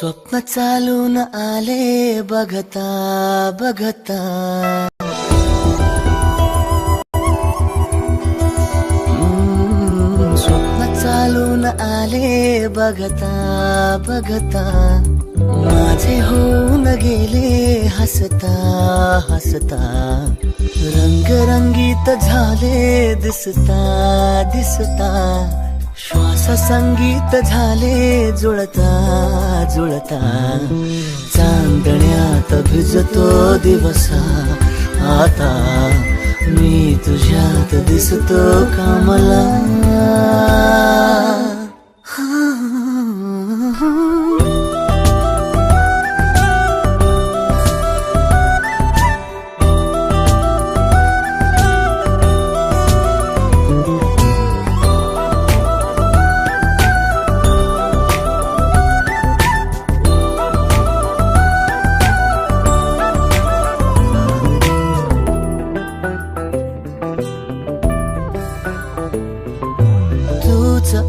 स्वप्न चालून आले बघता बघता, स्वप्न चालून आले बघता बघता, माझे होऊन गेले हसता हसता, रंगरंगीत झाले दिसता दिसता, श्वास संगीत झाले जुळता जुळता, चांदण्यात भिजतो दिवसा आता, मी तुझ्यात दिसतो कमला.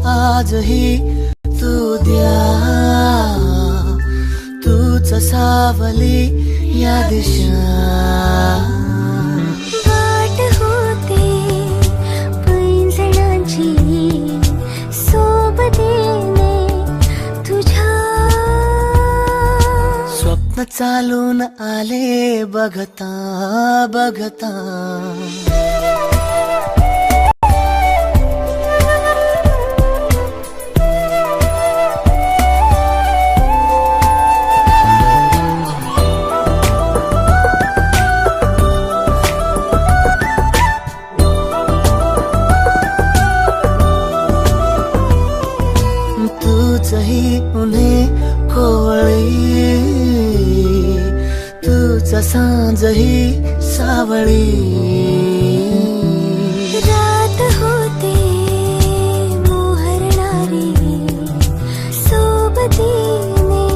आजही तू द्या, तूच सावली या दिशा, वाट होते पैंजणाची सोबतीने तुझ्या, स्वप्न चालून आले बघता बघता, तूचही उन्हे कोवळी, तूच सांजही सावळी, रात होते मोहरणारी सोबतीने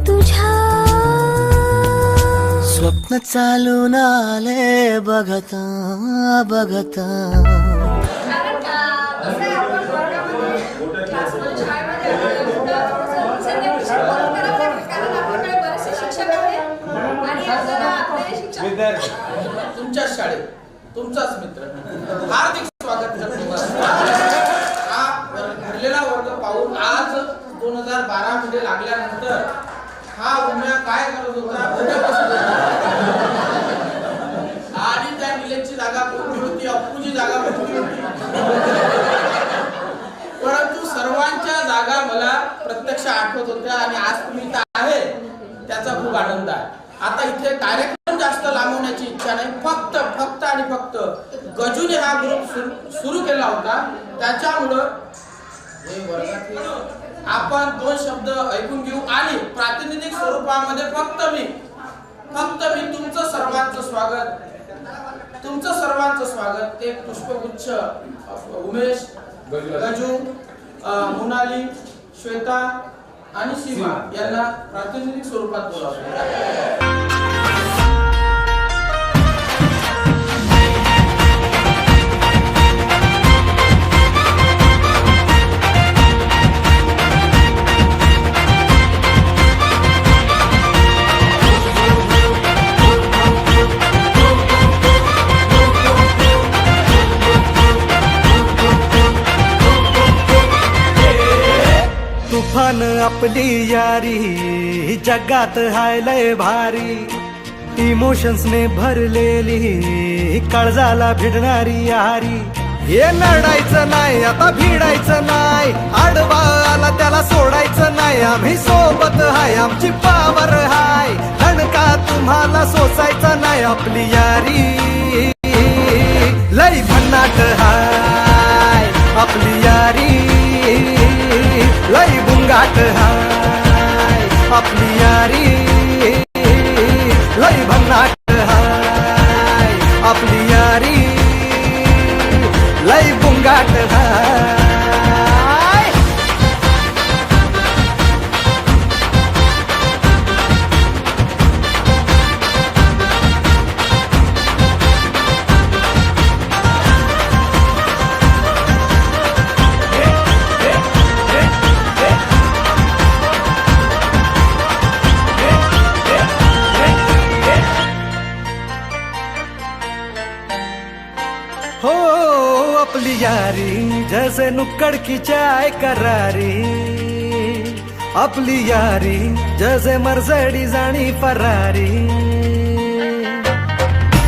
तुझ्या, स्वप्न चालून आले बघता बघता. तुमच्याच शाळेत तुमचाच मित्र हार्दिक स्वागत करतो. हा भरलेला वर्ग पाहून आज 2012 मध्ये लागल्यानंतर हा उम्या काय करत होता आणि त्या निलेशची जागा कोणती होती, अप्पूची जागा कोणती होती, परंतु सर्वांच्या जागा मला प्रत्यक्ष आठवत होत्या आणि आज तुम्ही इथं आहे त्याचा खूप आनंद आहे. आता इथे कार्यक्रम जास्त लांबवण्याची इच्छा नाही, फक्त फक्त आणि फक्त गजूने हा ग्रुप सुरू केला होता, त्याच्यामुळं आपण 2 शब्द ऐकून घेऊ आणि प्रातिनिधिक स्वरूपामध्ये फक्त मी तुमचं सर्वांचं स्वागत एक पुष्पगुच्छ उमेश, गजू, मोनाली, श्वेता आणि सीमा यांना प्रातिनिधिक स्वरूपात बोलावतो. तुफान आपली यारी जगात हाय लय भारी, इमोशन्स ने भरलेली काळजाला भिडणारी यारी, हे लढायचं नाही आता भिडायचं नाही, आडवा आला त्याला सोडायचं नाही, आम्ही सोबत हाय आमची पावर हाय, धणका तुम्हाला सोसायचा नाही, आपली यारी लय भन्नाट हाय, आपली यारी लय बुंगाट हाय, आपली यारी लय भन्नाट हाय, आपली यारी लय बुंगाट हाय. अपनी यारी जैसे नुक्कड़ की चाय करारी, अपनी यारी जैसे मर्सिडीज आणि फरारी।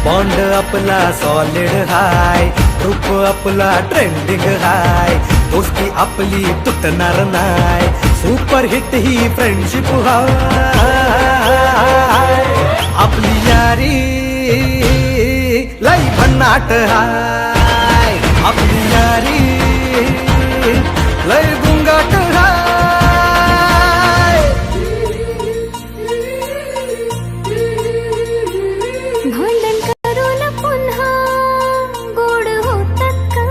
बॉन्ड आपला सॉलिड हाय, ग्रुप आपला ट्रेंडिंग हाय, दोस्ती आपली तुटणार नाय, सुपर हिट ही फ्रेंडशिप हाय। आपली यारी लई भन्नाट हाय, आपली यारी लई गुंगाट हाय। भांडण करून पुन्हा गोड होतात का?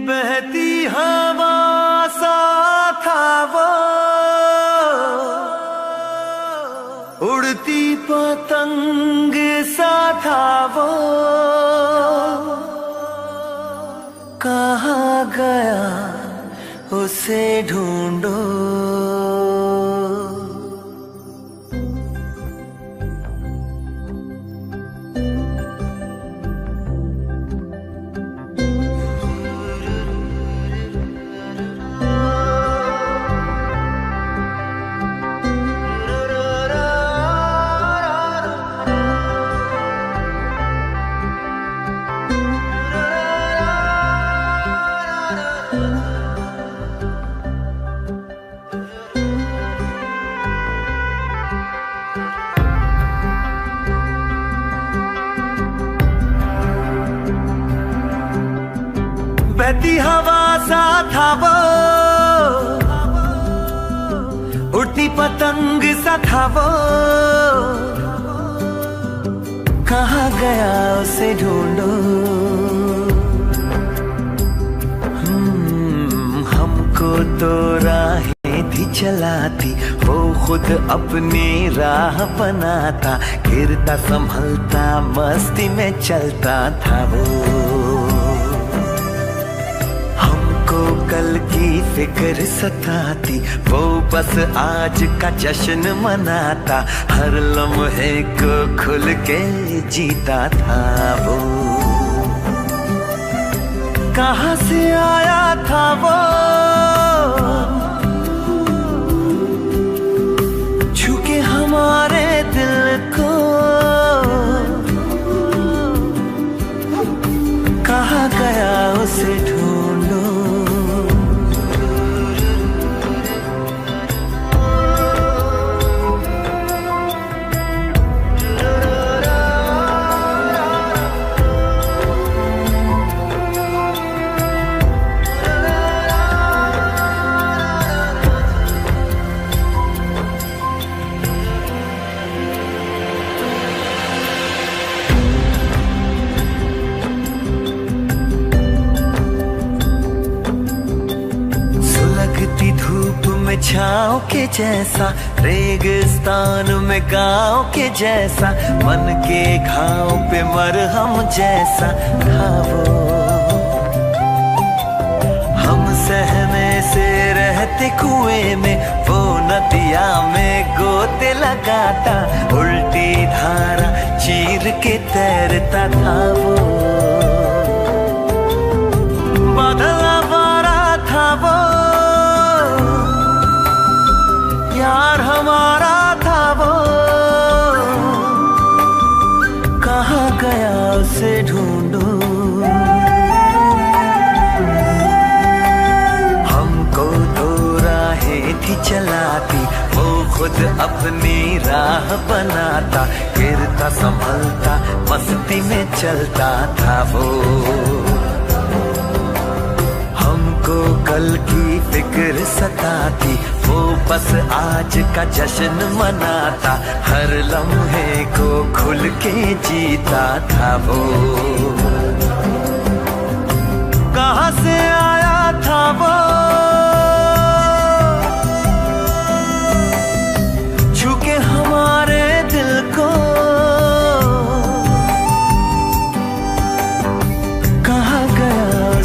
बहती हवा सा था वो, उड़ती पतंग सा था वो, कहाँ गया उसे ढूंढो। बहती हवा सा था वो, उड़ती पतंग सा था वो, कहाँ गया उसे ढूंढो। हमको तो राहें थी चलाती, वो खुद अपनी राह बनाता, गिरता संभलता मस्ती में चलता था वो। हमको कल की फिक्र सताती, वो बस आज का जश्न मनाता, हर लम्हे को खुल के जीता था वो। कहाँ से आया था वो, छूके हमारे दिल को, कहाँ गया उसे ढूंढो। धूप में छाँव के जैसा, रेगिस्तान में गाँव के जैसा, मन के घाव पे मरहम जैसा था वो। हम सहमे से रहते कुएं में, वो नदिया में गोते लगाता, उल्टी धारा चीर के तैरता था वो। बादल आवारा था वो, यार हमारा था वो, कहाँ गया उसे ढूंढो। हमको तो राहें थी चलाती, वो खुद अपनी राह बनाता, गिरता संभलता मस्ती में चलता था वो। हमको कल की फिक्र सताती, वो बस आज का जश्न मनाता, हर लम्हे को खुल के जीता था वो। कहाँ से आया था वो, छूके हमारे दिल को, कहाँ गया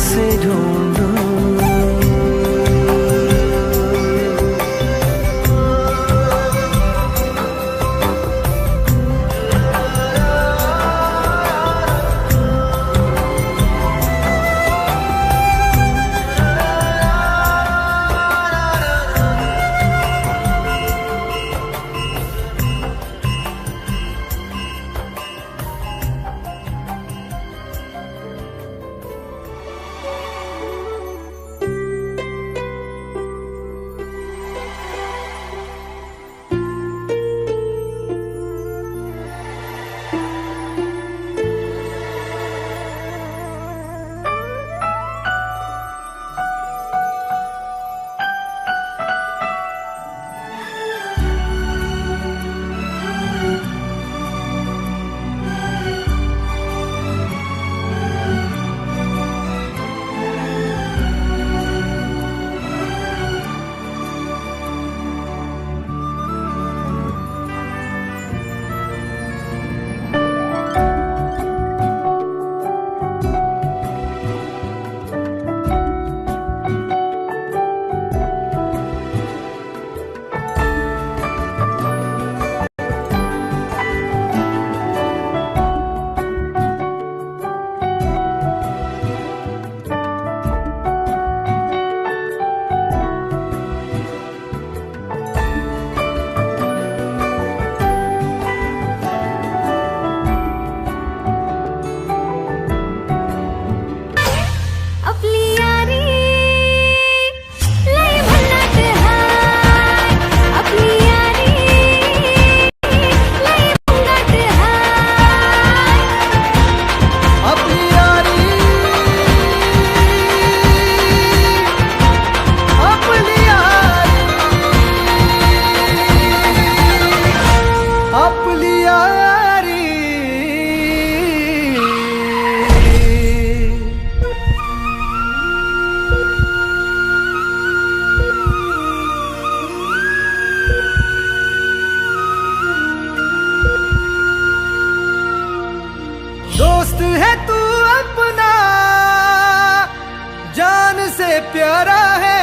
प्यारा है,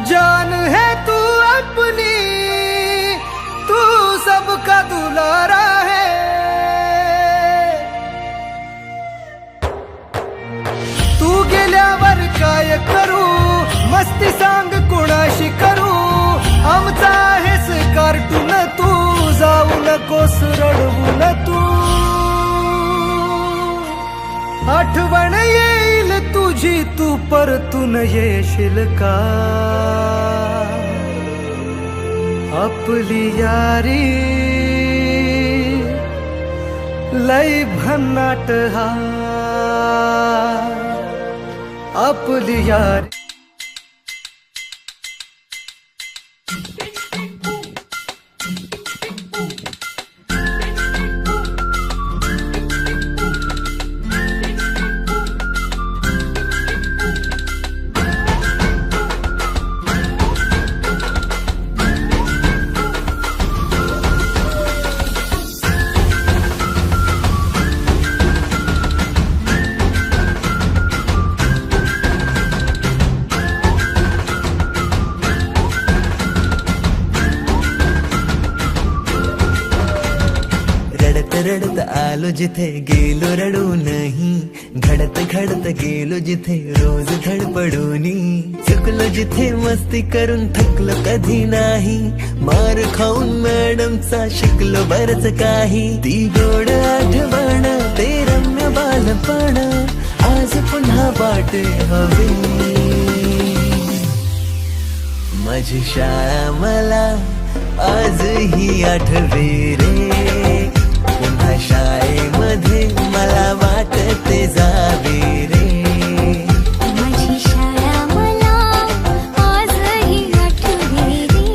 जान है तू अपनी, तू सबका दुलारा है. तू गेल्यावर काय करू, मस्ती सांग कोणाशी करू, आमचा आहेस कार्टून तू, जाऊ नकोस रडवून तू. आठवण येईल तुझी, तू परतून येशील का, आपली यारी लय भन्नाट हा, आपली यारी. रडत आलो जिथे गेलो रडू नाही, घडत घडत गेलो जिथे रोज धडपडूनी, चुकलो जिथे मस्ती करून थकलो कधी नाही, मार खाऊन मॅडमचा शिकलो बरच काही. ती गोड आठवण, ते रम्य बालपण, आज पुन्हा वाट हवी. माझी शाळा मला आजही आठवे रे, पुन्हा शाळेमध्ये मला वाटते जावे रे. माझी शाळा मला आजही आठवे रे,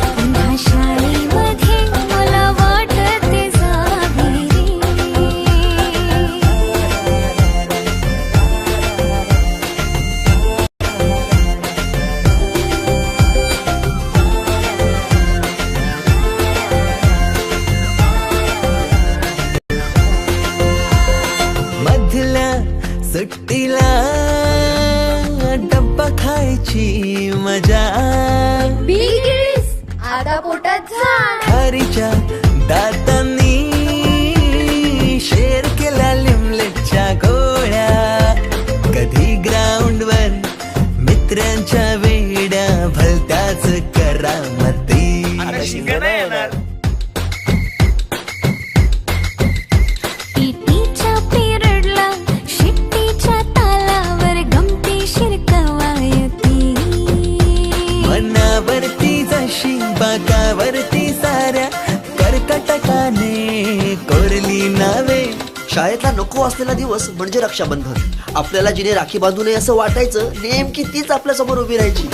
पुन्हा शाळेमध्ये मला वाटते जावे रे. मधल्या सुट्टीला डब्बा खायची मजा, बिगिस आता पोटात झाड, खारीच्या दातांनी शेअर केल्या लिमलेटच्या गोळ्या, कधी ग्राउंडवर मित्रांच्या वेड्या भलत्याच करामती. पीटीच्या पिरियडला शिट्टीच्या तालावर गमती शिरकवायती, मनावरती जशी बागावरती साऱ्या कर्कटकाने कोरली नावे. शाळेतला नको असलेला दिवस म्हणजे रक्षाबंधन. आपल्याला जिने राखी बांधू नये असं वाटायचं, नेमकी तीच आपल्या समोर उभी राहायची.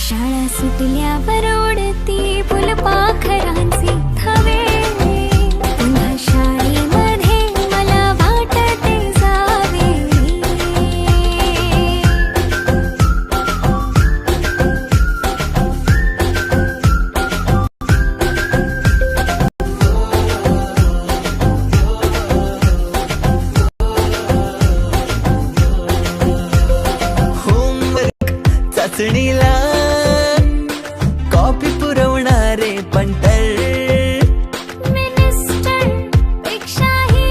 शाळा सुटल्यावर ओढती फुलपाखरांचे थवे, पुन्हा शाळेमध्ये मला वाटते जावे होमवर्क चाचणीला कॉपी पुरवणारे पंटर, मिनिस्टर पेक्षाही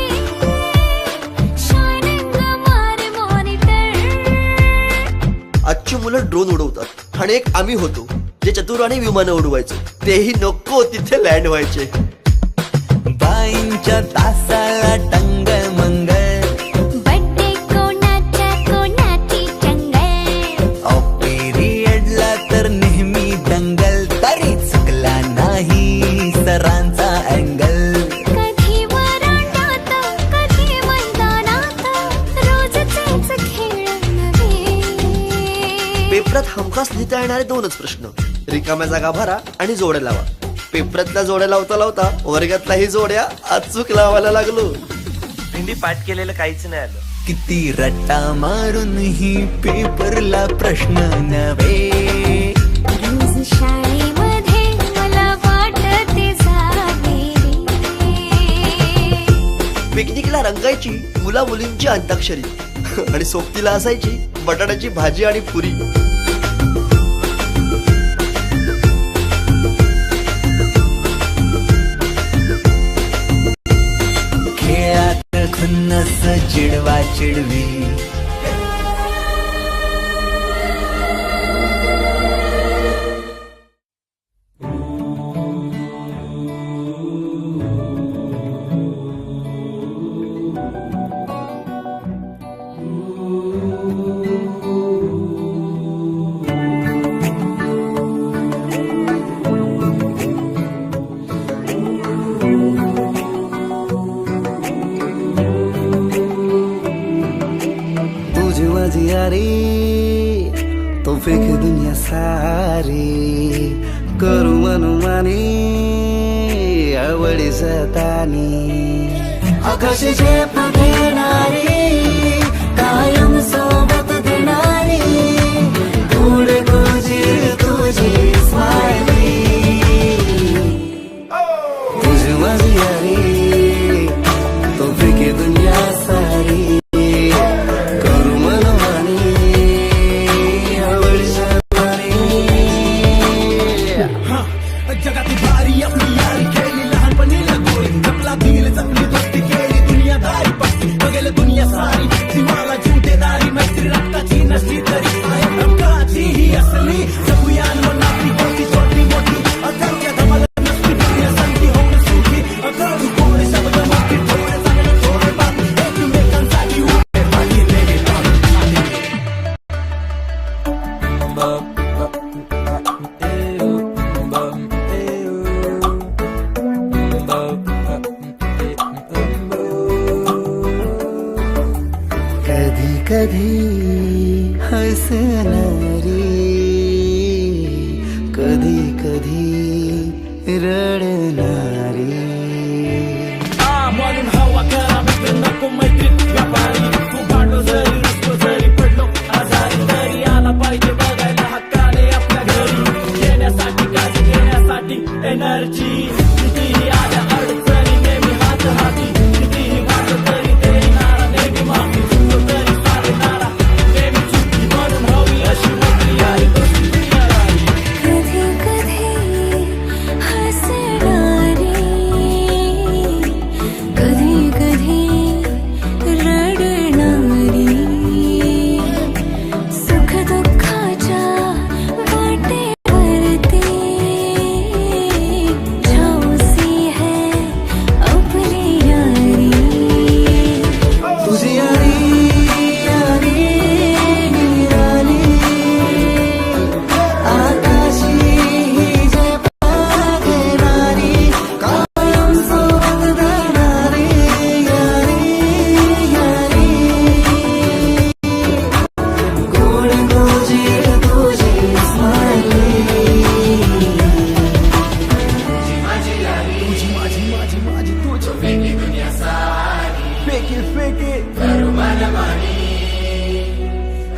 शायनिंग मारे मॉनिटर. आजची मुलं ड्रोन उडवतात आणि एक आम्ही होतो जे चतुराने विमानं उडवायचो, तेही नको तिथे लँड व्हायचे. बाईंच्या तासाला टंग मंगल, बड्डे कोणाच्या कोणाची चंगल, ऑफ पिरियडला तर नेहमी दंगल, तरी चुकला नाही सरांचा अँगल. कधी वरांडात कधी मैदानात, रोजचेच खेळ नव्हे. पेपरात हमखास लिहिता येणारे दोनच प्रश्न, रिकाम्या जागा भरा आणि जोड्या लावा. पेपरातल्या जोड्या लावता लावता वर्गातल्याही जोड्या अचूक लावायला लागलो. हिंदी पाठ केलेलं काहीच नाही आलं. किती रट्टा मारून ही पेपरला प्रश्न नव्हे. रोज शाळेमध्ये मला वाटते जावे रे. पिकनिकला रंगायची मुलं मुला मुलींची अंताक्षरी आणि सोबतीला असायची बटाट्याची भाजी आणि पुरी. खेळात खुन्नस चिडवा चिडवी तुझी माझी यारी तो फेक दुनिया सारी करू मनमानी आवडी सतानी आकाशी झेप घेणारी कायम सोबत देणारी गोड तुझी तुझी स्माइली तुझी माझी यारी तो फेक दुनिया सारी जगाती भारी आपली यारी खेळली लहानपणी लगोरी जपला दिल जपली दोस्ती केली दुनियादारी पट्टी बघेल दुनिया सारी ती मला झुंटेदारी मैत्री रक्ताची नसली तरी रक्ताची ही असली जगूया नाती कोणती छोटी मोठी अगरच्या धमाला नसली दुनिया संधी होऊन सुखी अगर थोडे शब्द मोठी थोडे चांगलं थोडे बात एकमेकांसाठी उभे पाठीले कधी कधी हसणारी कधी कधी रडणारी म्हणून हवा करा मित्र नको मैत्री व्यापारी तू भांडो जरी रुसतो जरी पडलो आजारी तरी आला पाहिजे बघायला हक्काने आपल्या घरी येण्यासाठी काळजी घेण्यासाठी एनर्जी कितीही आल्या अडचणी नेहमी हात हाती कितीही वाटलं तरी देणारा नेहमी माफी चुकलो तरी साधणारा नेहमी चुकी म्हणून हवी अशी मैत्री आहे दोस्ती दुनियादारी कधी कधी हसणारी कधी कधी रडणारी सुख दुःखाच्या वाटेवरती झौसी है आपली यारी तुझी यारी यारी निराली आकाशी ही झेपा घेणारी कायम सोबत देणारी यारी यारी गोड तुझी तुझी स्माइली तुझी माझी यारी तुझी माझी माझी माझी तुझी फेकी दुनिया सारी फेकी फेकी करू मनमानी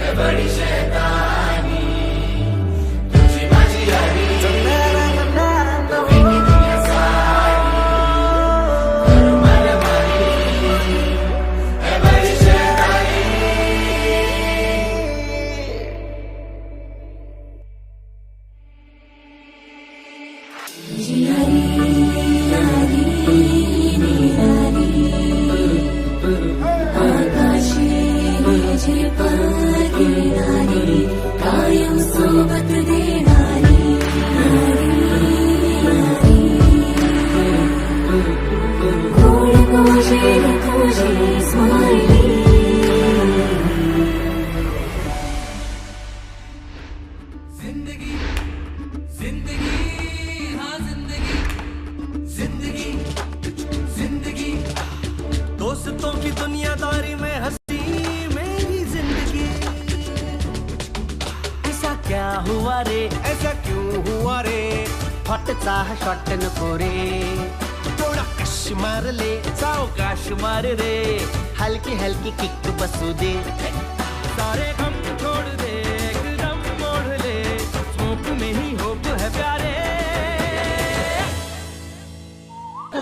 है बड़ी शैतानी तुझी माझी यारी फेकी दुनिया सारी करू मनमानी है बड़ी शैतानी कायम सोबत देणारी गोड तुझी स्माइली जिंदगी जिंदगी हाँ जिंदगी जिंदगी जिंदगी दोस्तों की दुनियादारी में हंसी मेरी जिंदगी ऐसा क्या हुआ रे ऐसा क्यों हुआ रे फटचा शॉट नको रे थोडा कश मारले सावकाश मार रे हलकी हलकी किक बसू दे सारे गम छोड़ दे एकदम मोड़ ले स्मोक में ही होप है प्यारे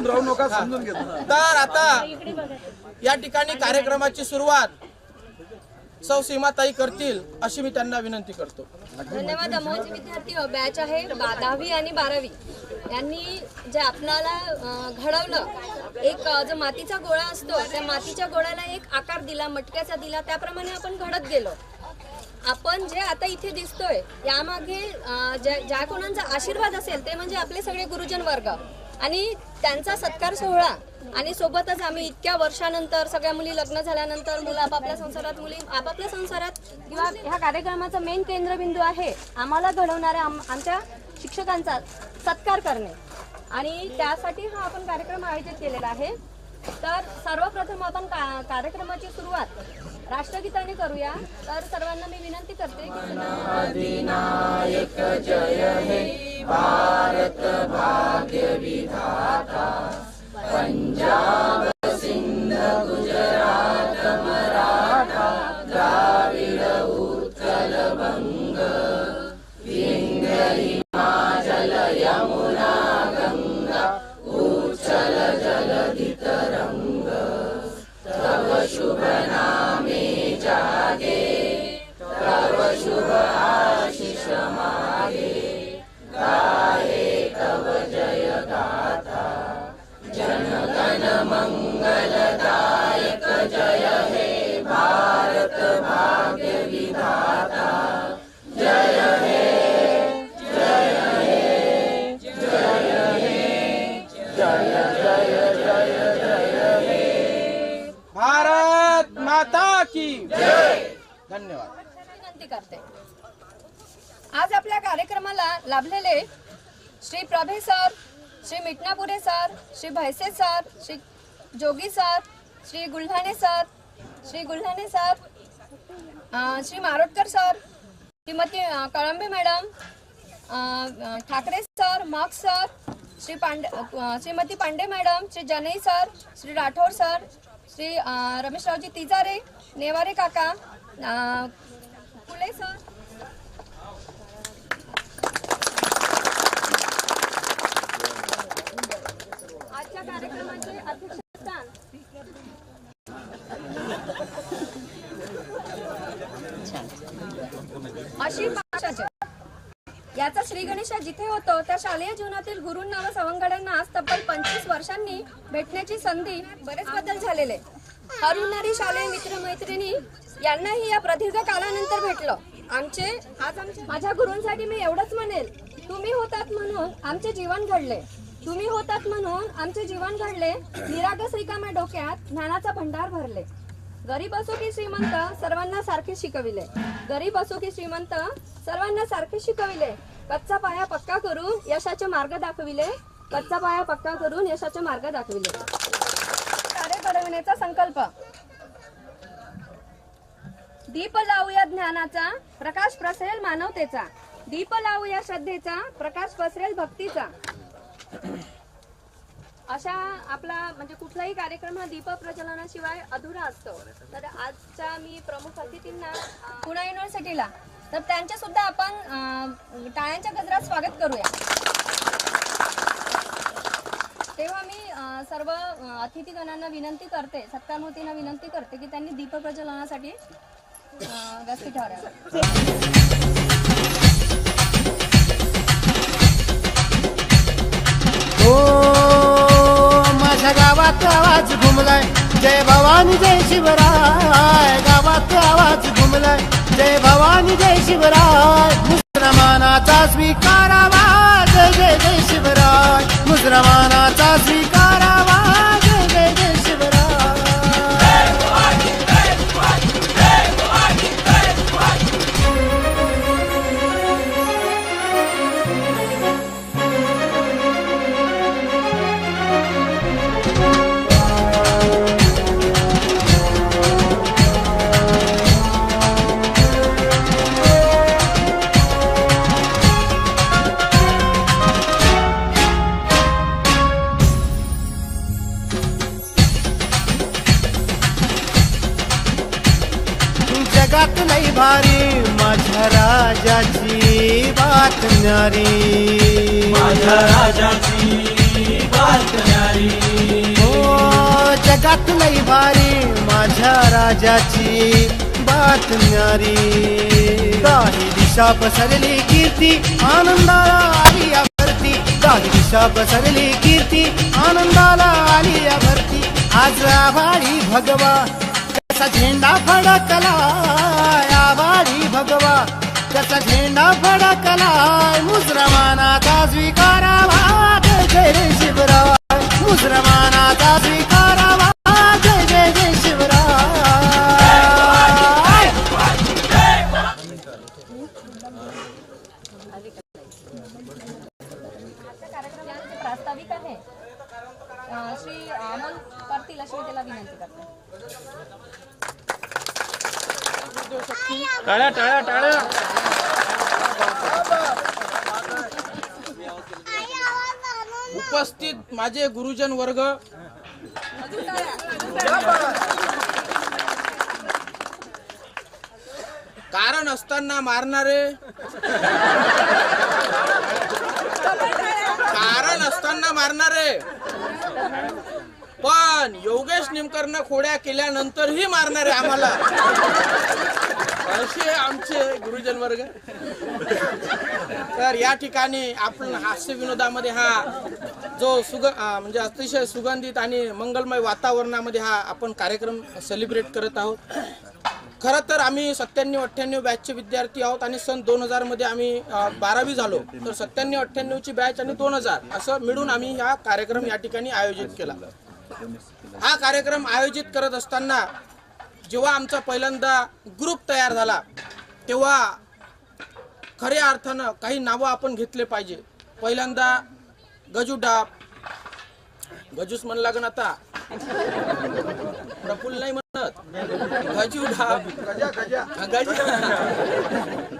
राहू नका, समजून घेतो. तर आता या ठिकाणी कार्यक्रमाची सुरुवात सौ सीमाताई करतील अशी मी त्यांना विनंती करतो. धन्यवाद. अमोलचे विद्यार्थी बॅच आहे 10वी आणि 12वी यांनी जे आपणाला घडवलं, एक जो मातीचा गोळा असतो त्या मातीच्या गोळ्याला एक आकार दिला, मटक्याचा दिला, त्याप्रमाणे आपण घडत गेलो. आपण जे आता इथे दिसतोय यामागे ज्या कोणाचा आशीर्वाद असेल ते म्हणजे आपले सगळे गुरुजन वर्ग आणि त्यांचा सत्कार सोहळा. आणि सोबतच आम्ही इतक्या वर्षानंतर सगळ्या मुली लग्न झाल्यानंतर मुलं आपापल्या संसारात, मुली आपापल्या संसारात किंवा ह्या कार्यक्रमाचा मेन केंद्रबिंदू आहे आम्हाला घडवणाऱ्या आमच्या शिक्षकांचा सत्कार करणे. आणि त्यासाठी हा आपण कार्यक्रम आयोजित केलेला आहे. तर सर्वप्रथम आपण कार्यक्रमाची सुरुवात राष्ट्रगीताने करूया. तर सर्वांना मी विनंती करते की अधिनायक जय हे भारत भाग्य विधाता, पंजाब सिंध गुजरात मराठा द्राविड उत्कल बंग, विंध्य हिमाचल यमुना गंगा उच्चल जलधि तरंग, तव शुभ नामे जागे तव शुभ आशीष मागे, गाहे तव जय गाथा, जन गण मंगलदायक जय हे भारत भाग्य विधाता, जय हे जय हे जय हे जय जय जय जय हे भारत माता की जय. धन्यवाद. विनंती करते. आज आपल्या कार्यक्रमाला लाभलेले Shri Prabhe sir, Shri Mitnapure sir, Shri Bhaise sir, Shri Jogi sir, Shri Gulhane sir, Shri Marotkar sir, Shrimati Kalambe madam, Thackeray sir, Marks sir, Shrimati Pande madam, Shri Janai sir, Shri Rathod sir, Shri Rameshraoji Tijare, Neware काका, फुले सर. आजच्या कार्यक्रमाचे अध्यक्षस्थान अशी भाषाचे याचा श्री गणेशा जिथे होतो त्या शालेय जीवनातील गुरूंना व सवंगड्यांना आज तब्बल 25 वर्षांनी भेटण्याची संधी, बरेच बदल झालेले. हरवणारी शालेय मित्रमैत्रिणी यांनाही या प्रदीर्घ कालानंतर भेटलं. माझ्या गुरूंसाठी मी एवढंच म्हणेल, तुम्ही होतात म्हणून आमचे जीवन घडले, तुम्ही होतात म्हणून आमचे जीवन घडले. निरागस रिकाम्या डोक्यात ज्ञानाचा भंडार भरले. गरीब असो की श्रीमंत सर्वांना सारखे शिकविले, गरीब असो की श्रीमंत सर्वांना सारखे शिकविले. कच्चा पाया पक्का करून यशाचे मार्ग दाखविले, कच्चा पाया पक्का करून यशाचे मार्ग दाखविले. कार्य घडविण्याचा संकल्प. दीप लावूया ज्ञानाचा, प्रकाश पसरेल मानवतेचा. दीप लावूया श्रद्धेचा, प्रकाश पसरेल भक्तीचा. अशा आपला म्हणजे कुठलाही कार्यक्रम हा दीप प्रज्वलनाशिवाय अधुरा असतो. तर आजच्या मी प्रमुख अतिथींना पुणे युनिव्हर्सिटीला, तर त्यांचे सुद्धा आपण टाळ्यांच्या गजरात स्वागत करूया. तेव्हा मी सर्व अतिथीगणांना विनंती करते, सत्कारमूर्तींना विनंती करते की त्यांनी दीप प्रज्वलनासाठी व्यासपीठावर यावं. माझ्या गावात आवाज घुमलाय, जय भवानी जय शिवराय. गावात आवाज घुमलाय, जय भवानी जय शिवराय. मुसलमानाचा स्वीकारावा, जय जय जय शिवराय. मुसलमानाचा स्वीकारावा, जय जय जय शिवराय. जगात लई भारी माझ्या राजाची बात न्यारी, माझ्या राजाची बात न्यारी. जगात लई भारी माझ्या राजाची बातम्यारी काही दिशा पसरली कीर्ती आनंदाला आली या भरती काही दिशा पसरली कीर्ती आनंदाला आली या भरती आज आभाळी भगवा कसा झेंडा फडकला आभाळी भगवा कसा झेंडा फडकला मुजरमानाचा स्वीकारावा जय जय शिवराय मुजरमानाचा स्वीकारावा जय जय जय शिवराय जे प्रास्ताविक आहे श्री अमोल करतील अशी मी त्याला विनंती करते. टाळ्या टाळ्या टाळ्या. उपस्थित माझे गुरुजन वर्ग, कारण असताना मारणारे, कारण असताना मारणारे पण योगेश निमकरनं खोड्या केल्यानंतरही मारणारे आम्हाला, असे आमचे गुरुजन वर्ग. तर या ठिकाणी आपण हास्य विनोदामध्ये हा जो म्हणजे अतिशय सुगंधित आणि मंगलमय वातावरणामध्ये हा आपण कार्यक्रम सेलिब्रेट करत आहोत. खरं तर आम्ही 97-98 बॅचचे विद्यार्थी आहोत आणि सन 2000 मध्ये आम्ही 12वी झालो. तर 97-98 ची बॅच आणि 2000 असं मिळून आम्ही हा कार्यक्रम या ठिकाणी आयोजित केला. हा कार्यक्रम आयोजित करत असताना जेव्हा आमचा पहिल्यांदा ग्रुप तयार झाला तेव्हा खऱ्या अर्थानं काही नावं आपण घेतले पाहिजे. पहिल्यांदा गजू डाप, गजूस म्हण लागण आता, प्रफुल्ल नाही म्हणत, गजू डाप,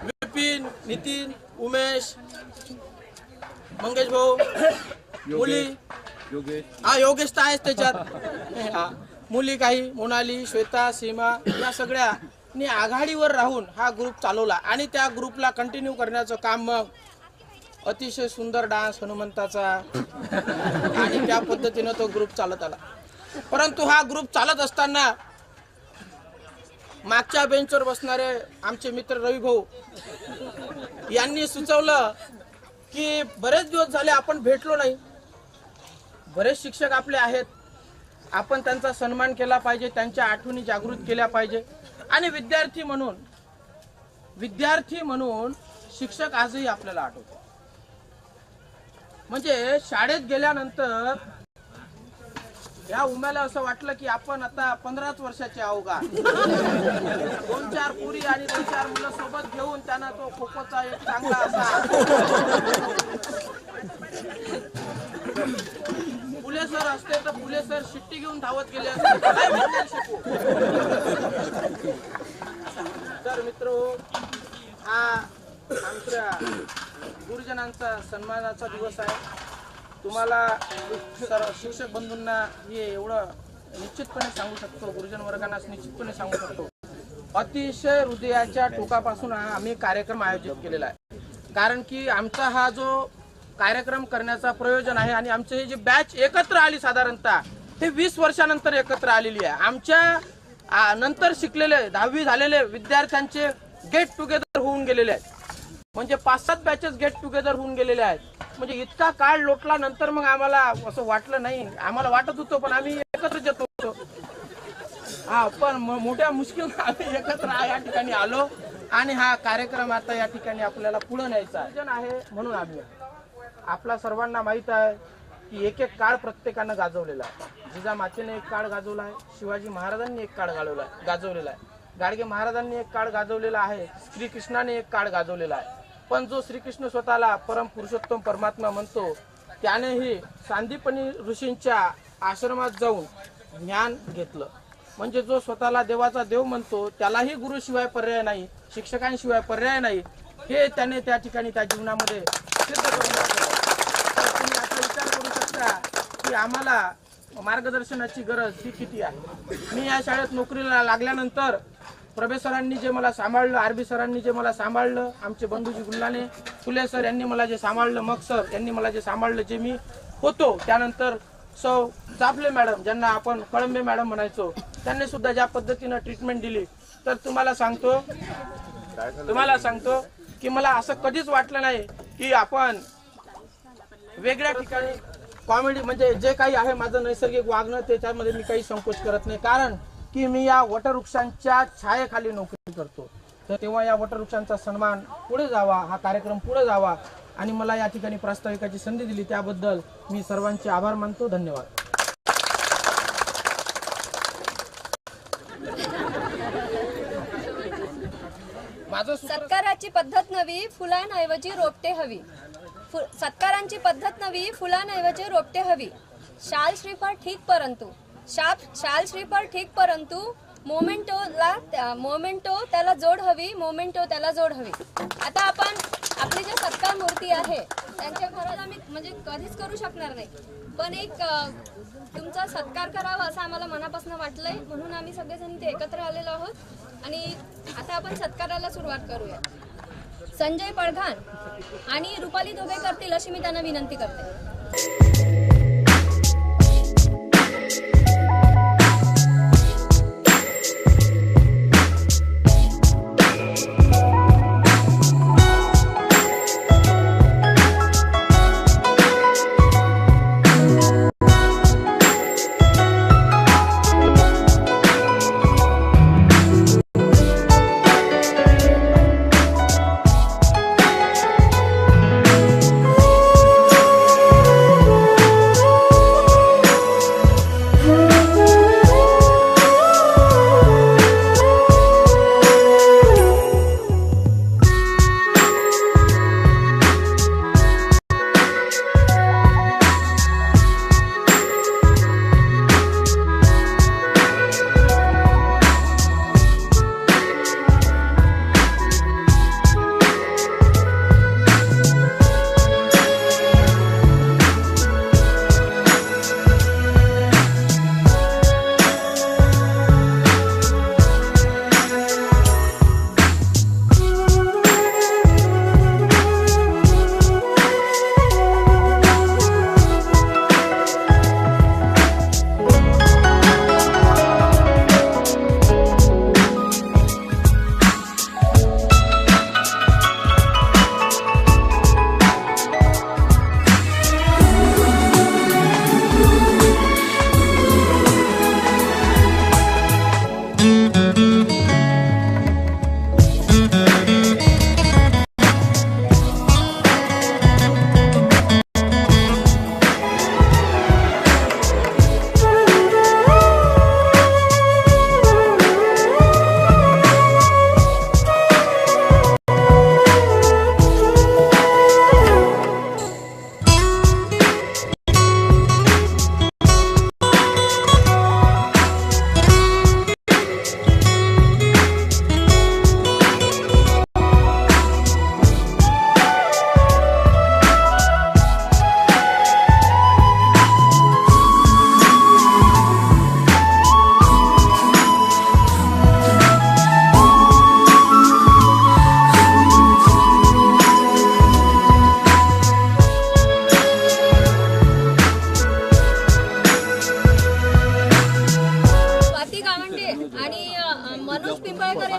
विपिन, नितीन, उमेश, मंगेश भाऊ, मुली, हा योगेश तर आहेच त्याच्यात, मुली काही, मोनाली, श्वेता, सीमा या सगळ्यांनी आघाडीवर राहून हा ग्रुप चालवला आणि त्या ग्रुपला कंटिन्यू करण्याचं काम मग अतिशय सुंदर डान्स हनुमंताचा आणि त्या पद्धतीनं तो ग्रुप चालत आला. परंतु हा ग्रुप चालत असताना मागच्या बेंचवर बसणारे आमचे मित्र रवी भाऊ यांनी सुचवलं की बरेच दिवस झाले आपण भेटलो नाही, बरेच शिक्षक आपले आहेत, आपण त्यांचा सन्मान केला पाहिजे, त्यांच्या आठवणी जागृत केल्या पाहिजे आणि विद्यार्थी म्हणून शिक्षक आजही आपल्याला आठवतो. म्हणजे शाळेत गेल्यानंतर या उम्याला असं वाटलं की आपण आता 15च वर्षाचे आहो का. 2-4 पुरी आणि 2-4 मुलं सोबत घेऊन त्यांना तो खो खोचा एक चांगला असा फुले सर असते तर फुले सर शिट्टी घेऊन धावत गेले असते, काय विज्ञान शिकू. तर मित्र, हा आमच्या गुरुजनांचा सन्मानाचा दिवस आहे. तुम्हाला शिक्षक बंधूंना हे एवढं निश्चितपणे सांगू शकतो, गुरुजन वर्गांना निश्चितपणे सांगू शकतो, अतिशय हृदयाच्या टोकापासून आम्ही कार्यक्रम आयोजित केलेला आहे. कारण की आमचा हा जो कार्यक्रम करण्याचा प्रयोजन आहे आणि आमची जी बॅच एकत्र आली साधारणतः ते 20 वर्षानंतर एकत्र आलेली आहे. आमच्या नंतर शिकलेले 10वी झालेले विद्यार्थ्यांचे गेट टुगेदर होऊन गेलेले आहेत. म्हणजे 5-7 बॅचेस गेट टुगेदर होऊन गेलेले आहेत. म्हणजे इतका काळ लोटला नंतर मग आम्हाला असं वाटलं नाही, आम्हाला वाटत होतं पण आम्ही एकत्र येत होतो. पण मोठ्या मुश्किल आम्ही एकत्र या ठिकाणी आलो आणि हा कार्यक्रम आता या ठिकाणी आपल्याला पुढे न्यायचा आहे. म्हणून आम्ही आपला सर्वांना माहित आहे की एक एक काळ प्रत्येकानं गाजवलेला आहे. जिजामातेने एक काळ गाजवला आहे, शिवाजी महाराजांनी एक काळ गाजवलेला आहे, गाडगे महाराजांनी एक काळ गाजवलेला आहे, श्रीकृष्णाने एक काळ गाजवलेला आहे. पण जो श्रीकृष्ण स्वतःला परम पुरुषोत्तम परमात्मा म्हणतो त्यानेही सांदीपनी ऋषींच्या आश्रमात जाऊन ज्ञान घेतलं. म्हणजे जो स्वतःला देवाचा देव म्हणतो त्यालाही गुरुशिवाय पर्याय नाही, शिक्षकांशिवाय पर्याय नाही, हे त्याने त्या ठिकाणी त्या जीवनामध्ये सिद्ध करून दाखवलं. तुम्ही आता विचार करू शकता की आम्हाला मार्गदर्शनाची गरज ही किती आहे. मी या शाळेत नोकरीला लागल्यानंतर प्रभे सरांनी जे मला सांभाळलं, आरबी सरांनी जे मला सांभाळलं, आमचे बंधूजी गुल्लाने, फुले सर यांनी मला जे सांभाळलं, मग सर यांनी मला जे सांभाळलं, जे मी होतो, त्यानंतर सो जाफले मॅडम, ज्यांना आपण कळंबे मॅडम म्हणायचो, त्यांनी सुद्धा ज्या पद्धतीनं ट्रीटमेंट दिली, तर तुम्हाला सांगतो की मला असं कधीच वाटलं नाही की आपण वेगळ्या ठिकाणी कॉमेडी म्हणजे जे काही आहे माझं नैसर्गिक वागणं, त्याच्यामध्ये मी काही संकोच करत नाही, कारण की मी या वटवृक्षांच्या छायेखाली नोकरी करतो. तर तेव्हा या वटवृक्षांचा सन्मान पुढे जावा, हा कार्यक्रम पुढे जावा आणि मला या ठिकाणी प्रास्ताविकाची संधी दिली, त्याबद्दल मी सर्वांचे आभार मानतो. धन्यवाद. सत्काराची पद्धत नवी, फुलांऐवजी रोपटे हवी. सत्कारांची पद्धत नवी, फुलांऐवजी रोपटे हवी. शाल श्रीफळ ठीक परंतु मोमेंटो त्याला जोड हवी. आता आपण आपली जी सत्कार मूर्ती आहे त्यांच्या घरात आम्ही म्हणजे कधीच करू शकणार नाही, पण एक तुमचा सत्कार करावा असं आम्हाला मनापासून वाटलंय, म्हणून आम्ही सगळेजण इथे एकत्र आलेलो आहोत. आणि आता आपण सत्काराला सुरुवात करूया. संजय पडघाण आणि रुपाली धोबे करतील अशी मी त्यांना विनंती करते.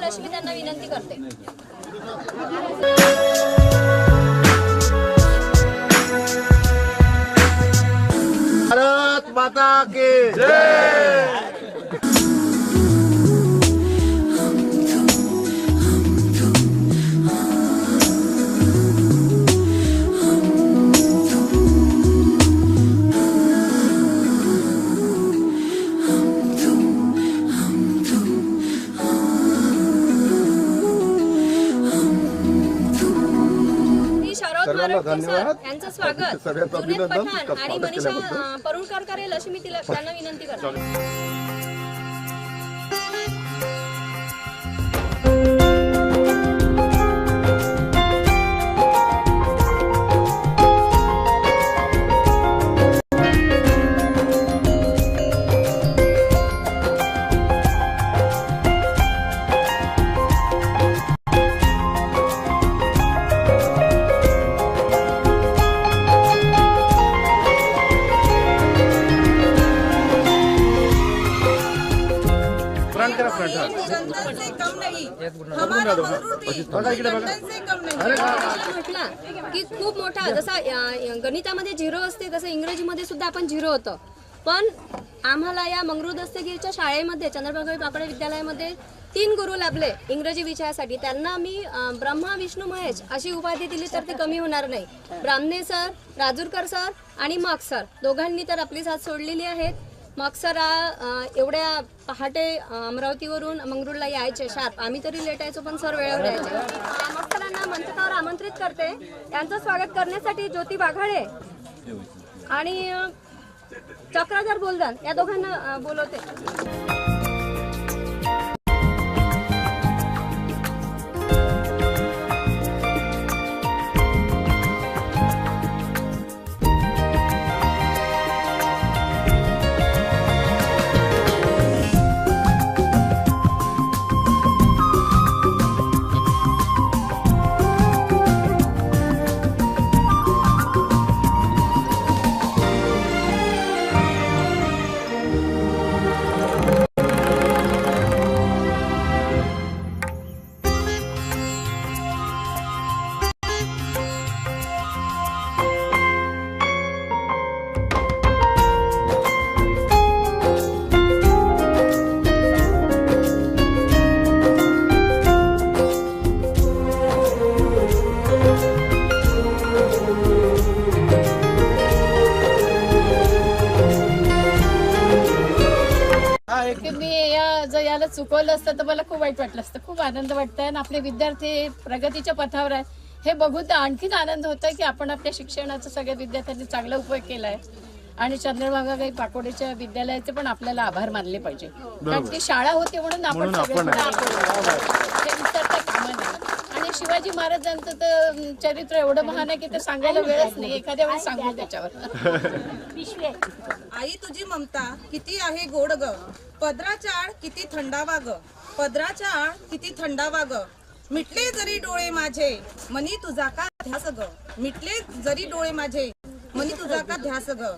अशी मी त्यांना विनंती करते. भारत माता की जय. यांचं स्वागत जुनेद पठाण आणि मनीषा परुणकर करेल अशी मी त्यांना विनंती करते. म्हटलं की खूप मोठा जसा गणितामध्ये 0 असते तसं इंग्रजीमध्ये सुद्धा आपण 0 होतं. पण आम्हाला या मंगरूळ दस्तगीरच्या शाळेमध्ये चंद्रभागा पाकडे विद्यालयामध्ये 3 गुरु लाभले इंग्रजी विषयासाठी. त्यांना आम्ही ब्रह्मा विष्णू महेश अशी उपाधी दिली तर ते कमी होणार नाही. ब्राह्मणे सर, राजूरकर सर आणि मग सर दोघांनी तर आपली साथ सोडलेली आहेत. मग सर एवढ्या पहाटे अमरावतीवरून मंगरूळला यायचे शार्प. आम्ही तरी लेट यायचो पण सर वेळेवर यायचे. मग सरांना मंचावर आमंत्रित करते. त्यांचं स्वागत करण्यासाठी ज्योती बाघाळे आणि चक्रधर बोलदान या दोघांना बोलवते. की मी याला चुकवलं असतं तर मला खूप वाईट वाटलं असतं. खूप आनंद वाटतंय आणि आपले विद्यार्थी प्रगतीच्या पथावर आहेत हे बघून तर आणखीन आनंद होतोय की आपण आपल्या शिक्षणाचा सगळ्या विद्यार्थ्यांनी चांगला उपयोग केलाय. आणि चंद्रभागाबाई पाकोडेच्या विद्यालयाचे पण आपल्याला आभार मानले पाहिजे. कारण ती शाळा होती म्हणून आपण ते विसरता कामा नये. आणि शिवाजी महाराजांचं तर चरित्र एवढं महान आहे की ते सांगायला वेळच नाही. एखाद्या वेळेस सांगू त्याच्यावर. आई तुझी ममता किती आहे गोड ग, पदराच्या आड किती थंडावा ग, पदराच्या आड किती थंडावा ग. मिटले जरी डोळे माझे मनी तुझा का ध्यास ग, मिटले जरी डोळे माझे मनी तुझा का ध्यास ग.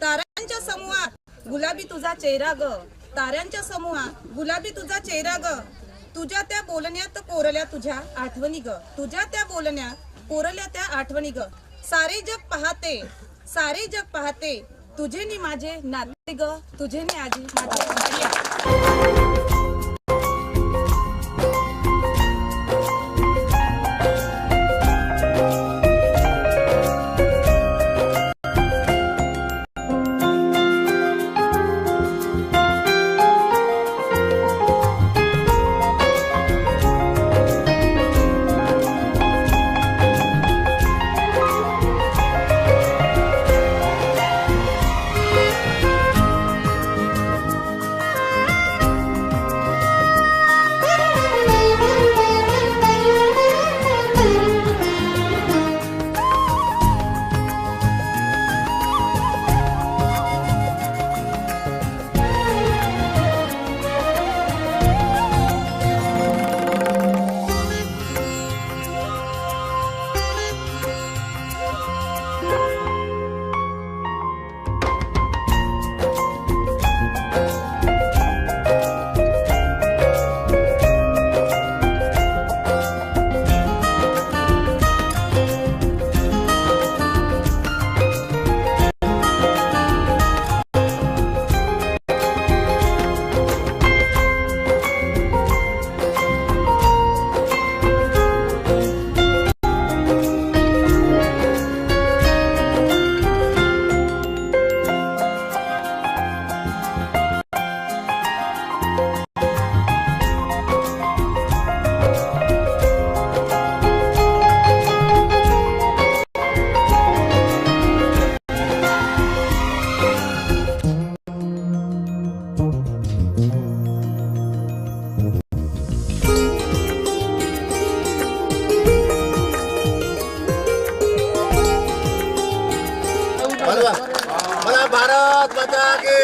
ताऱ्यांच्या समूहात गुलाबी तुझा चेहरा ग, ताऱ्यांच्या समूहात गुलाबी तुझा चेहरा ग. तुझ्या त्या बोलण्यात कोरल्या तुझ्या आठवणी ग, तुझ्या त्या बोलण्यात कोरल्या त्या आठवणी ग. सारे जग पाहते, सारे जग पाहते तुझे नि माझे नाते ग, तुझे नि आजी माझे. मला भारत माता की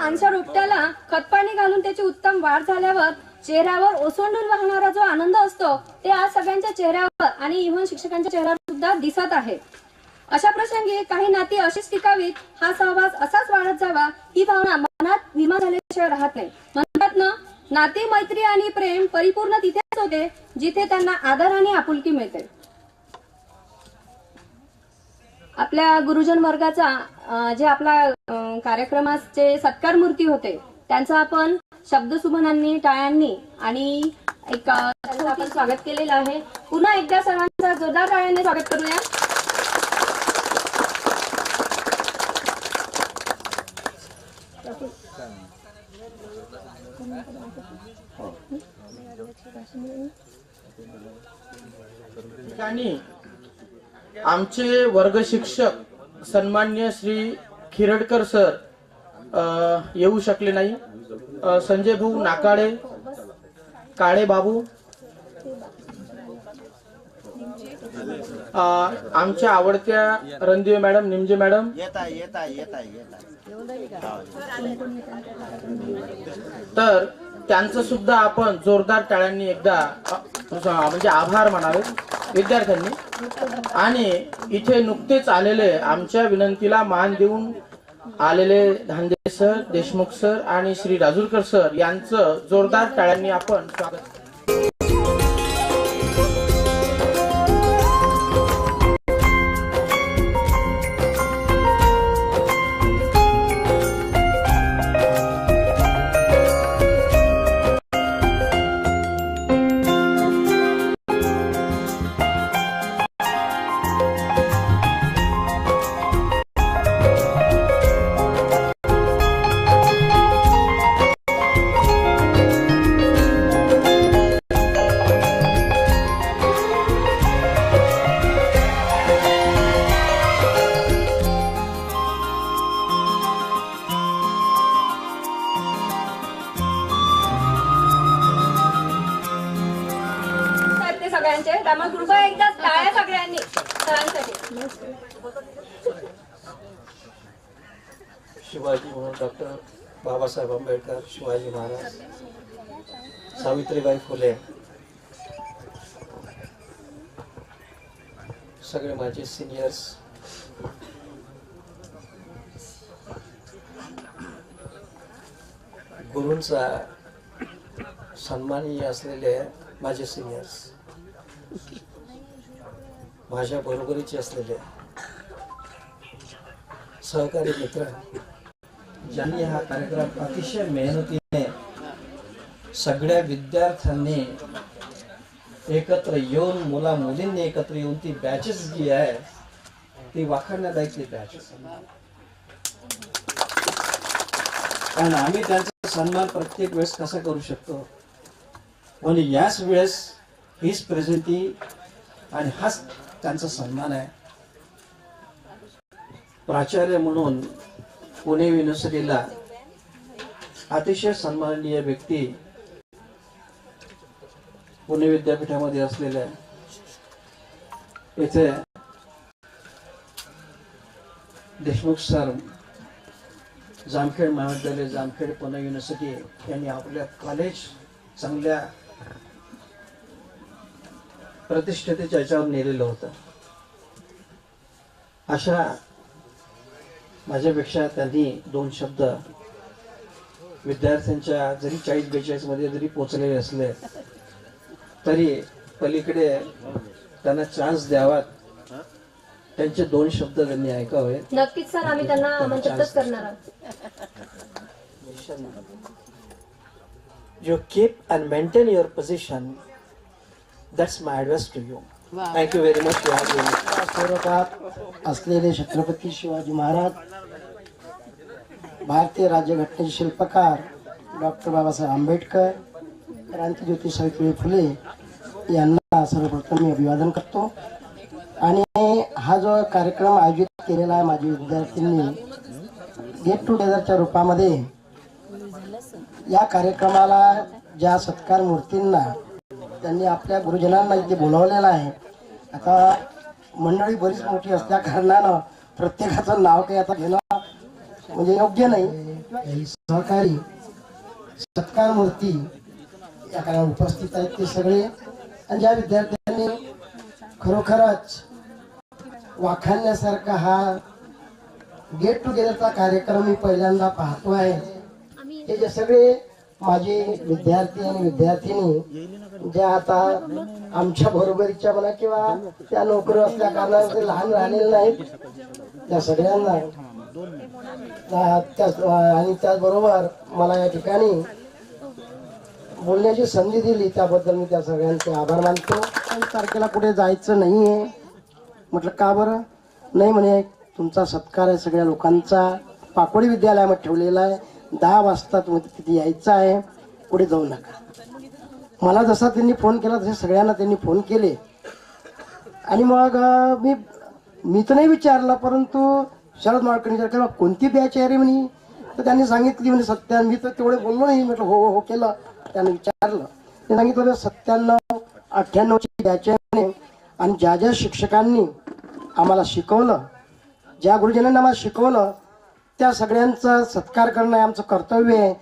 छानशा रोपट्याला खतपाणी घालून त्याची उत्तम वाढ झाल्यावर चेहऱ्यावर ओसंडून वाहणारा जो आनंद असतो ते आज सगळ्यांच्या चेहऱ्यावर आणि इव्हन शिक्षकांच्या चेहऱ्यावर सुद्धा दिसत आहे. अशा प्रसंगी काही नाती अशीच टिकावीत, हा सहवास असाच वाढत जावा ही भावना मनात निर्माण झाल्याशिवाय राहत नाही. म्हणतात ना, नाती मैत्री आणि प्रेम परिपूर्ण तिथेच होते जिथे त्यांना आदर आणि आपुलकी मिळते. आपल्या गुरुजन वर्गाचा जे आपला कार्यक्रमाचे सत्कार मूर्ती होते त्यांचा आपण शब्दसुमनांनी, टाळ्यांनी आणि एक आपण स्वागत केलेलं आहे. पुन्हा एकदा सर्वांचा जोरदार टाळ्यांनी स्वागत करूया. ठिकाणी आमचे वर्ग शिक्षक सन्मान्य श्री खिरडकर सर येऊ शकले नाही. संजय भाऊ नाकाळे, काळे बाबू, आमच्या आवडत्या रणदिवे मॅडम, निमजे मॅडम, तर त्यांचं सुद्धा आपण जोरदार टाळ्यांनी एकदा म्हणजे आभार मानावे विद्यार्थ्यांनी. आणि इथे नुकतेच आलेले आमच्या विनंतीला मान देऊन आलेले धांदे सर, देशमुख सर आणि श्री राजूरकर सर यांचं जोरदार टाळ्यांनी आपण स्वागत. त्यामुळे कृपया एकदा टाळ्या सगळ्यांनी सरांसाठी. शिवाजी म्हणून डॉक्टर बाबासाहेब आंबेडकर, शिवाजी महाराज, सावित्रीबाई फुले, सगळे माझे सिनियर्स, गुरूंचा सन्माननीय असलेले माझे सिनियर्स, माझ्या बरोबरीचे असलेले सहकारी मित्र, ज्यांनी हा कार्यक्रम अतिशय मेहनतीने सगळ्या विद्यार्थ्यांनी एकत्र येऊन, मुला मुलींनी एकत्र येऊन ती बॅचेस जी आहे ती वाखाणण्यालायक ती बॅचेस. कारण आम्ही त्यांचा सन्मान प्रत्येक वेळेस कसा करू शकतो, आणि याच वेळेस हीच प्रेझेंटी आणि हाच त्यांचा सन्मान आहे. प्राचार्य म्हणून पुणे युनिव्हर्सिटीला अतिशय सन्माननीय व्यक्ती पुणे विद्यापीठामध्ये असलेल्या इथे देशमुख सर, जामखेड महाविद्यालय, जामखेड, पुणे युनिव्हर्सिटी यांनी आपल्या कॉलेज चांगल्या प्रतिष्ठेच्या याच्यावर नेलेलं होतं. अशा माझ्यापेक्षा त्यांनी दोन शब्द विद्यार्थ्यांच्या जरी 40-42 मध्ये जरी पोचलेले असले तरी पलीकडे त्यांना चान्स द्यावा, त्यांचे दोन शब्द त्यांनी ऐकावे. नक्कीच सर, आम्ही त्यांना आमंत्रितच करणार आहोत. You keep and maintain your position. That's my advice to you. Thank you very much for having me. स्वरूपात असलेले छत्रपती शिवाजी महाराज, भारतीय राज्यघटनेचे शिल्पकार डॉक्टर बाबासाहेब आंबेडकर, क्रांतिज्योती सावित्रीबाई फुले यांना सर्वप्रथम मी अभिवादन करतो. आणि हा जो कार्यक्रम आयोजित केलेला आहे माझ्या विद्यार्थ्यांनी गेट टुगेदरच्या रूपामध्ये, या कार्यक्रमाला ज्या सत्कार मूर्तींना त्यांनी आपल्या गुरुजनांना इथे बोलावलेलं आहे, आता मंडळी बरीच मोठी असल्या कारणानं प्रत्येकाचं नाव काही आता घेणं म्हणजे योग्य नाही. काही सहकारी सत्कार मूर्ती या काळात उपस्थित आहेत ते सगळे, आणि ज्या विद्यार्थ्यांनी खरोखरच वाखाणण्यासारखा हा गेट टुगेदरचा कार्यक्रम मी पहिल्यांदा पाहतो आहे. हे जे सगळे माझे विद्यार्थी आणि विद्यार्थिनी ज्या आता आमच्या बरोबरीच्या म्हणा किंवा त्या नोकरी असल्या कारणाने लहान राहिलेले नाहीत, त्या सगळ्यांना आणि त्याचबरोबर मला या ठिकाणी बोलण्याची संधी दिली त्याबद्दल मी त्या सगळ्यांचे आभार मानतो. 5 तारखेला कुठे जायचं नाहीये म्हटलं. का बरं नाही? म्हणे तुमचा सत्कार आहे सगळ्या लोकांचा, पाकोडी विद्यालयामध्ये ठेवलेला आहे, 10 वाजता तुम्ही तिथे यायचं आहे, पुढे जाऊ नका. मला जसा त्यांनी फोन केला तसे सगळ्यांना त्यांनी फोन केले. आणि मग मी तर नाही विचारलं, परंतु शरद माळकणी विचार कोणती बॅच आहे रे म्हणे, तर त्यांनी सांगितली म्हणे 97. मी तर तेवढे बोललो नाही, म्हटलं हो हो केलं. त्याने विचारलं, ते सांगितलं 97, 98ची बॅच आहे. आणि ज्या ज्या शिक्षकांनी आम्हाला शिकवलं, ज्या गुरुजनांनी आम्हाला शिकवलं, त्या सगळ्यांचा सत्कार करणं हे आमचं कर्तव्य आहे.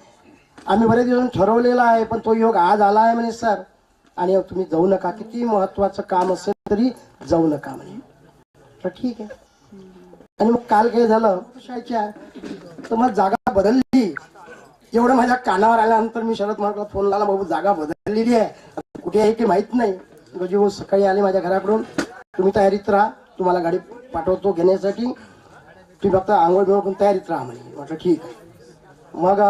आम्ही बरेच दिवस ठरवलेला आहे, पण तो योग आज आला आहे म्हणे सर, आणि तुम्ही जाऊ नका, किती महत्वाचं काम असेल तरी जाऊ नका म्हणे. तर ठीक आहे. आणि मग काल काय झालं शाळेच्या, तर मग जागा बदलली. एवढं माझ्या कानावर आल्यानंतर मी शरद मार्गला फोन लावला, बाबू जागा बदललेली आहे, कुठे आहे की माहीत नाही. गजू भाऊ सकाळी आले माझ्या घराकडून, तुम्ही तयारीत राहा, तुम्हाला गाडी पाठवतो घेण्यासाठी, तुम्ही फक्त आंघोळ बिंघोळ करून तयारीत राहा म्हणे. म्हटलं ठीक आहे. मग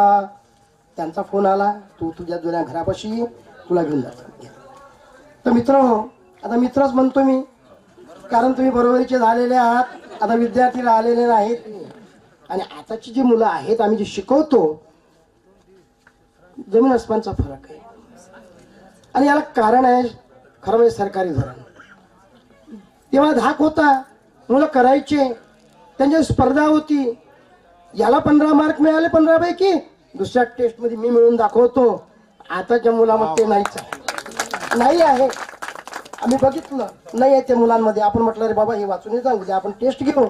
त्यांचा फोन आला, तू तुझ्या जुन्या घरापाशी ये, तुला घेऊन जातो. तर मित्र, आता मित्रच म्हणतो मी, कारण तुम्ही बरोबरीचे झालेले आहात, आता विद्यार्थी राहिलेले नाहीत. आणि आताची जी मुलं आहेत आम्ही जे शिकवतो, जमीन आसमानचा फरक आहे. आणि याला कारण आहे खरं म्हणजे सरकारी धोरण. तेव्हा धाक होता, मुलं करायचे, त्यांची स्पर्धा होती. याला 15 मार्क मिळाले 15 पैकी, दुसऱ्या टेस्ट मध्ये मी मिळून दाखवतो. आताच्या मुलामध्ये ते नाही आहे. आम्ही बघितलं नाही आहे त्या मुलांमध्ये. आपण म्हटलं रे बाबा हे वाचून जाऊ द्या, आपण टेस्ट घेऊ,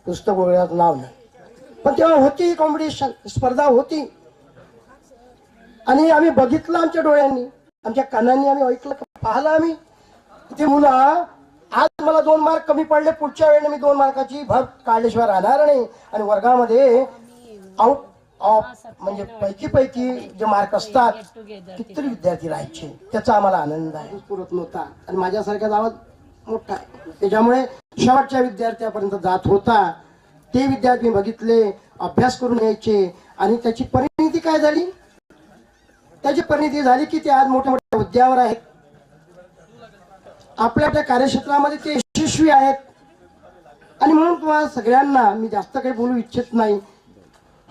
पुस्तक वगैरे नाव नाही. पण तेव्हा होती कॉम्पिटिशन, स्पर्धा होती. आणि आम्ही बघितलं आमच्या डोळ्यांनी, आमच्या कानांनी आम्ही ऐकलं, पाहिलं आम्ही. ते मुलं आज मला 2 मार्क कमी पडले, पुढच्या वेळेला मी 2 मार्काची भर काढल्याशिवाय राहणार नाही. आणि वर्गामध्ये आउट ऑफ म्हणजे पैकी जे मार्क असतात कितीतरी विद्यार्थी राहायचे, त्याचा आम्हाला आनंद आहे. पुरत नव्हता. आणि माझ्यासारख्या गावात मोठा आहे, त्याच्यामुळे शेवटच्या विद्यार्थ्यापर्यंत जात होता. ते विद्यार्थी बघितले, अभ्यास करून यायचे. आणि त्याची परिणिती काय झाली? त्याची परिणिती झाली की ते आज मोठ्या मोठ्या हुद्द्यावर आहेत, आपल्या आपल्या कार्यक्षेत्रामध्ये ते यशस्वी आहेत. आणि म्हणून तुम्हाला सगळ्यांना मी जास्त काही बोलू इच्छित नाही,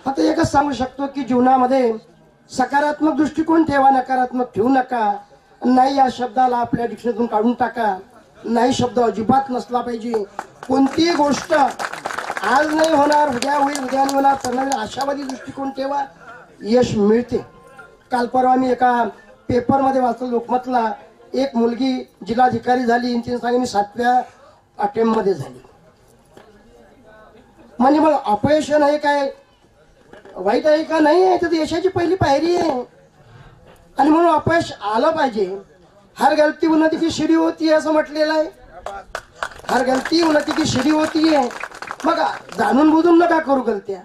फक्त एकच सांगू शकतो की जीवनामध्ये सकारात्मक दृष्टिकोन ठेवा, नकारात्मक ठेवू नका. नाही या शब्दाला आपल्या डिक्शनरीतून काढून टाका. नाही शब्द अजिबात नसला पाहिजे. कोणतीही गोष्ट आज नाही होणार, उद्या होईल, उद्या नाही होणार, तर आशावादी दृष्टिकोन ठेवा, यश मिळते. काल परवा मी एका पेपरमध्ये वाचलं, लोकमतला, एक मुलगी जिल्हाधिकारी झाली, तिने सांगितलं मी 7व्या अटेम्प्ट मध्ये झाली. म्हणजे मग अपयश आहे काय वाईट आहे का? नाही आहे, तर यशाची पहिली पायरी आहे. आणि म्हणून अपयश आलं पाहिजे. हर गलती उन्नती की शिडी होती है असं म्हटलेलं आहे. हर गलती उन्नती की शिडी होती है. मग जाणून बुजून नका करू गलत्या,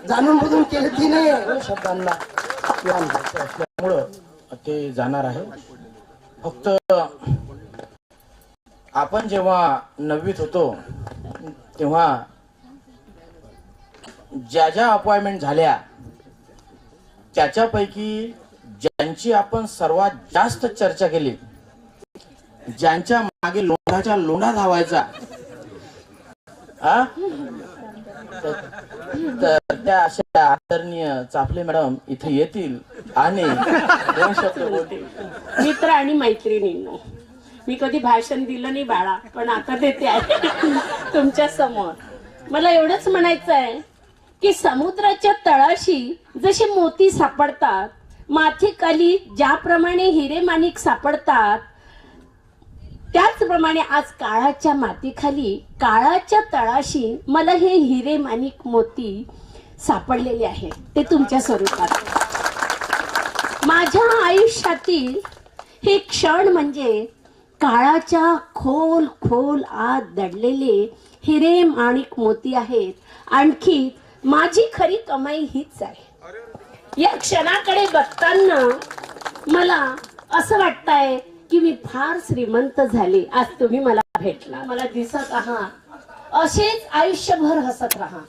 जाणून बुजून केली ती नाही शब्दांना असल्यामुळं ते जाणार आहे. फक्त आपण जेव्हा 9वीत होतो तेव्हा ज्या ज्या अपॉइंटमेंट झाल्या त्याच्यापैकी ज्यांची आपण सर्वात जास्त चर्चा केली, ज्यांच्या मागे लोंढाच्या लोंढा धावायचा, तर त्या अशा आदरणीय चाफले मॅडम इथे येतील आणि 2 शब्द बोलतील. मित्र आणि मैत्रिणींनो, मी कधी भाषण दिलं नाही बाळा, पण आता देते आहे तुमच्या समोर. मला एवढंच म्हणायचं आहे की समुद्राच्या तळाशी जसे मोती सापडतात, माथेखाली ज्याप्रमाणे हिरे माणिक सापडतात, त्याचप्रमाणे आज काळाच्या मातीखाली, काळाच्या तळाशी मला हे हिरे माणिक मोती सापडलेले आहे ते तुमच्या स्वरूपात. माझ्या आयुष्यातील हे क्षण म्हणजे काळाच्या खोल खोल आत दडलेले हिरे माणिक मोती आहेत. आणखी माझी खरी कमाई हीच आहे. या क्षणाकडे बघताना मला असं वाटतंय की मी फार श्रीमंत झाले. आज तुम्ही मला भेटला, मला दिसत आहात, असेच आयुष्यभर हसत राहा.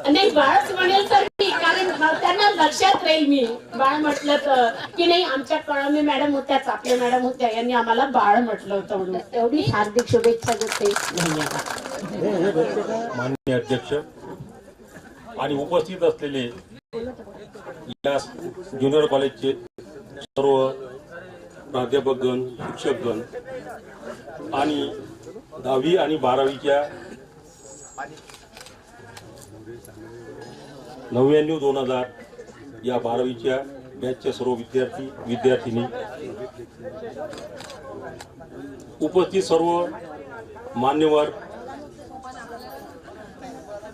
नाही बाळच म्हणेल तर मी, कारण त्यांना लक्षात राहील मी बाळ म्हटलं तर की नाही. आमच्या कळमे मॅडम होत्याच, आपल्या मॅडम होत्या, यांनी आम्हाला बाळ म्हटलं होतं म्हणून. एवढी हार्दिक शुभेच्छा देते. धन्यवाद. माननीय अध्यक्ष आणि उपस्थित असलेले या ज्युनियर कॉलेजचे सर्व प्राध्यापकगण, शिक्षकगण आणि 10वी आणि 12वीच्या 99-2000 या 12वीच्या बॅचच्या सर्व विद्यार्थी विद्यार्थिनी, उपस्थित सर्व मान्यवर,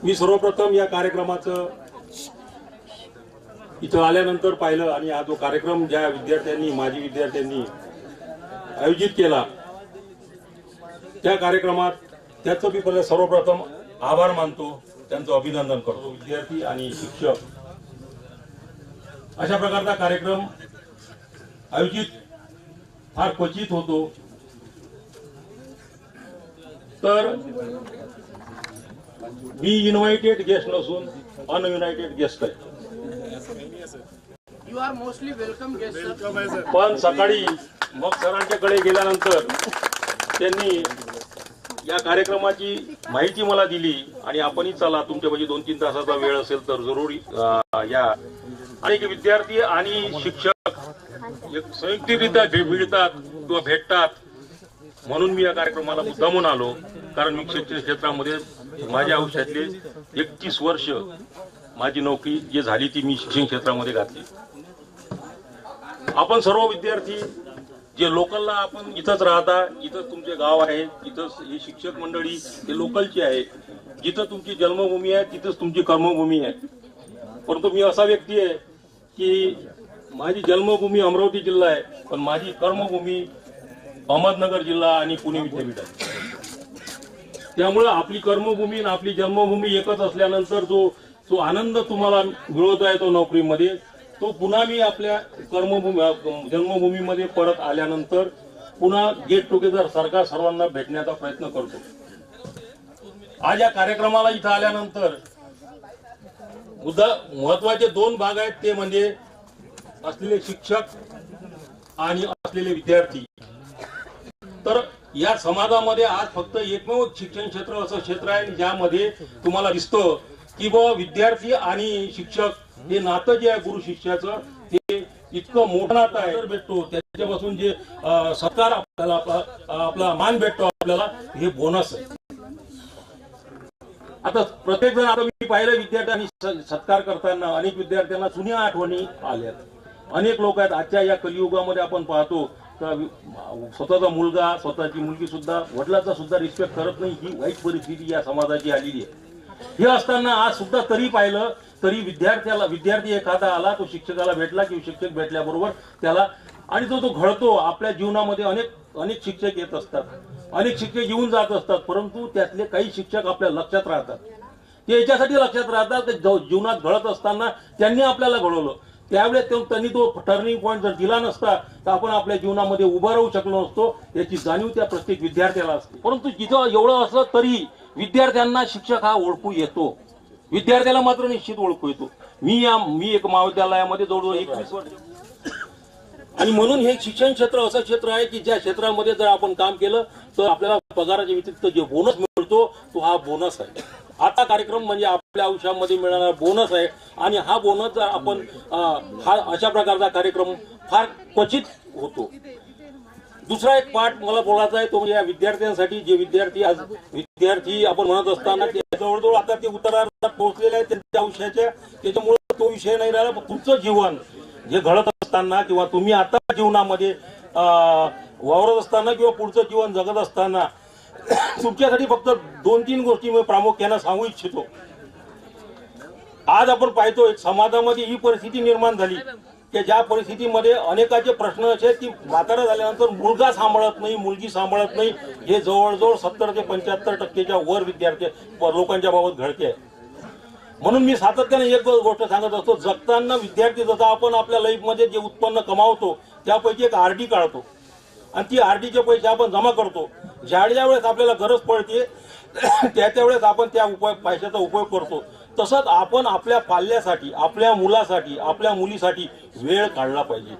मी सर्वप्रथम या कार्यक्रमाचं इथं आल्यानंतर पाहिलं आणि हा जो कार्यक्रम ज्या विद्यार्थ्यांनी, माजी विद्यार्थ्यांनी आयोजित केला त्या कार्यक्रमात त्याचं मी सर्वप्रथम आभार मानतो, त्यांचं अभिनंदन करतो. विद्यार्थी आणि शिक्षक अशा प्रकारचा कार्यक्रम आयोजित फार क्वचित होतो. तर मी इन्व्हायटेड गेस्ट नसून अनइन्व्हायटेड गेस्ट आहे. You are mostly welcome guest. पण सकाळी मग सरांच्याकडे गेल्यानंतर त्यांनी या कार्यक्रमाची माहिती मला दिली आणि आपणही चला तुमच्यापाशी 2-3 तासाचा वेळ असेल तर जरूर या. अनेक विद्यार्थी आणि शिक्षक एक संयुक्तरित्या मिळतात किंवा भेटतात म्हणून मी या कार्यक्रमाला मुद्दामून आलो. कारण मी शिक्षण क्षेत्रामध्ये माझ्या आयुष्यातले 31 वर्ष माझी नोकरी जी झाली ती मी शिक्षण क्षेत्रामध्ये घातली. आपण सर्व विद्यार्थी जे लोकलला आपण इथंच राहता, इथंच तुमचे गाव आहे, इथंच ही शिक्षक मंडळी हे लोकलची आहे. जिथं तुमची जन्मभूमी आहे तिथंच तुमची कर्मभूमी आहे. परंतु मी असा व्यक्ती आहे की माझी जन्मभूमी अमरावती जिल्हा आहे, पण माझी कर्मभूमी अहमदनगर जिल्हा आणि पुणे विद्यापीठ आहे. त्यामुळे आपली कर्मभूमी आणि आपली जन्मभूमी एकच असल्यानंतर जो आनंद तुम्हाला मिळवता येतो नोकरीमध्ये, तो पुन्हा मी आपल्या जन्मभूमीमध्ये परत आल्यानंतर पुन्हा गेट टुगेदर सारखा सर्वांना भेटण्याचा प्रयत्न करतो. आज या कार्यक्रमाला इथं आल्यानंतर महत्वाचे 2 भाग आहेत, ते म्हणजे असलेले शिक्षक आणि असलेले विद्यार्थी. तर या समाजामध्ये आज फक्त एकमेव शिक्षण क्षेत्र असं क्षेत्र आहे ज्यामध्ये तुम्हाला दिसतं की बाबा विद्यार्थी आणि शिक्षक हे नातं जे आहे गुरु शिष्याचं ते इतकं मोठं नातं आहे. भेटतो त्याच्यापासून जे सत्कार आपल्याला आपला मान भेटतो आपल्याला, हे बोनस आहे. आता प्रत्येक जण, आता मी पाहिलं विद्यार्थ्यांनी सत्कार करताना अनेक विद्यार्थ्यांना जुन्या आठवणी आल्यात. अनेक लोक आहेत आजच्या या कलियुगामध्ये आपण पाहतो स्वतःचा मुलगा, स्वतःची मुलगी सुद्धा वडिलांचा सुद्धा रिस्पेक्ट करत नाही. ही वाईट परिस्थिती या समाजाची आलेली आहे. हे असताना आज सुद्धा तरी पाहिलं तरी विद्यार्थी एखादा आला, तो शिक्षकाला भेटला की शिक्षक भेटल्याबरोबर त्याला, आणि तो घडतो. आपल्या जीवनामध्ये अनेक शिक्षक येत असतात, अनेक शिक्षक येऊन जात असतात, परंतु त्यातले काही शिक्षक आपल्या लक्षात राहतात. ते याच्यासाठी लक्षात राहतात जीवनात घडत असताना त्यांनी आपल्याला घडवलं. त्यावेळेस त्यांनी तो टर्निंग पॉईंट जर दिला नसता तर आपण आपल्या जीवनामध्ये उभा राहू शकलो नसतो. याची जाणीव त्या प्रत्येक विद्यार्थ्याला असते. परंतु जिथं एवढं असलं तरी विद्यार्थ्यांना शिक्षक हा ओळखू येतो, विद्यार्थ्याला मात्र निश्चित ओळखू येतो. मी एक महाविद्यालयामध्ये जवळजवळ 21 वर्ष, आणि म्हणून हे शिक्षण क्षेत्र असं क्षेत्र आहे की ज्या क्षेत्रामध्ये जर आपण काम केलं तर आपल्याला पगाराच्या व्यतिरिक्त जे बोनस मिळतो तो हा बोनस आहे. आता कार्यक्रम म्हणजे आपल्या आयुष्यामध्ये मिळणारा बोनस आहे. आणि हा बोनस जर आपण हा अशा प्रकारचा कार्यक्रम फार क्वचित होतो. दुसरा एक पाठ मला बोलायचा आहे तो म्हणजे या विद्यार्थ्यांसाठी, जे विद्यार्थी आपण म्हणत असताना जवळजवळ आता ते उत्तरार्धात पोहोचलेले आहेत त्यांच्या आयुष्याच्या, त्याच्यामुळे तो विषय नाही राहिला. तुमचं जीवन जे घडत असताना किंवा तुम्ही आता जीवनामध्ये वावरत असताना किंवा पुढचं जीवन जगत असताना तुमच्यासाठी फक्त 2-3 गोष्टी मी प्रामुख्याने सांगू इच्छितो. आज आपण पाहतो एक समाजामध्ये ही परिस्थिती निर्माण झाली की ज्या परिस्थितीमध्ये अनेकाचे प्रश्न असे की म्हातारा झाल्यानंतर मुलगा सांभाळत नाही, मुलगी सांभाळत नाही, हे जवळजवळ 70 ते 75% वर विद्यार्थी लोकांच्या बाबत घडते आहे. म्हणून मी सातत्याने एक गोष्ट सांगत असतो, जगताना विद्यार्थी जसा आपण आपल्या लाईफमध्ये जे उत्पन्न कमावतो त्यापैकी एक आरडी काढतो आणि ती आरडीचे पैसे आपण जमा करतो. ज्या वेळेस आपल्याला गरज पडते त्यावेळेस आपण त्या पैशाचा उपयोग करतो. तसंच आपण आपल्या पाल्यासाठी, आपल्या मुलासाठी, आपल्या मुलीसाठी वेळ काढला पाहिजे.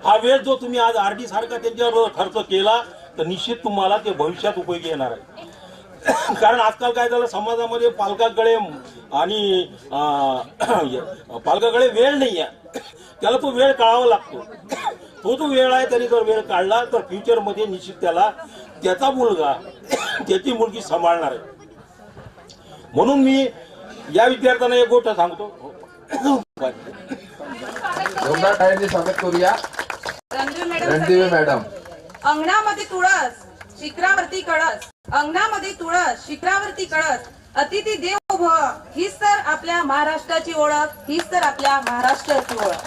हा वेळ जो तुम्ही आज आरडी सारखा त्यांच्यावर खर्च केला तर निश्चित तुम्हाला ते भविष्यात उपयोगी येणार आहे. कारण आजकाल काय झालं, समाजामध्ये पालकाकडे वेळ नाही आहे, त्याला तो वेळ काढावा लागतो. तो वेळ आहे, त्यांनी जर वेळ काढला तर फ्युचरमध्ये निश्चित त्याला त्याचा मुलगा, त्याची मुलगी सांभाळणार आहे. म्हणून मी या विद्यार्थ्यांना एक गोष्ट सांगतो. स्वागत करूया रणदेवी मॅडम. अंगणामध्ये तुळस शिखरावरती कळस, अंगणामध्ये तुळस शिखरावरती कळस, अतिथी देव भव, हीच तर आपल्या महाराष्ट्राची ओळख, हीच तर आपल्या महाराष्ट्राची ओळख.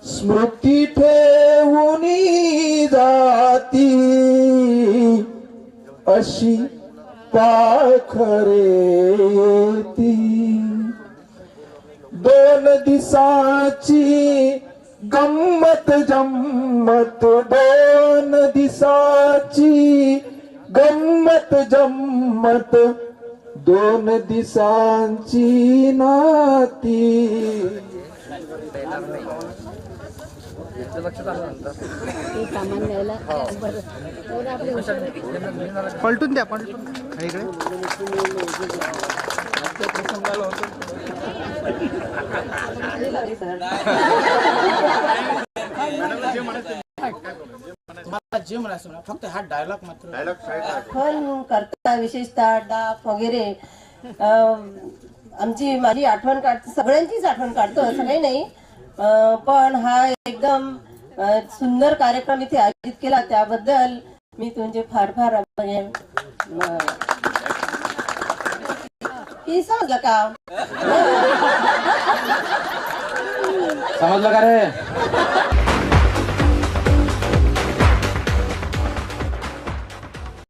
स्मृती ठेवून जाती अशी पाखरे येती, 2 दिसाची गंमत जम्मत, 2 दिसाची गंमत जम्मत, 2 दिसांची नाती. पलटून द्या, पलटून इकडे. मला जे म्हणायचं ना, फक्त हा डायलॉग मात्र आठवण करता, विशेषतः डाक वगैरे माझी आठवण काढतो, सगळ्यांचीच आठवण काढतो, असं काही नाही. पण हा एकदम सुंदर कार्यक्रम इथे आयोजित केला त्याबद्दल मी तुमचे फार फार समजलं का? समजलं का रे?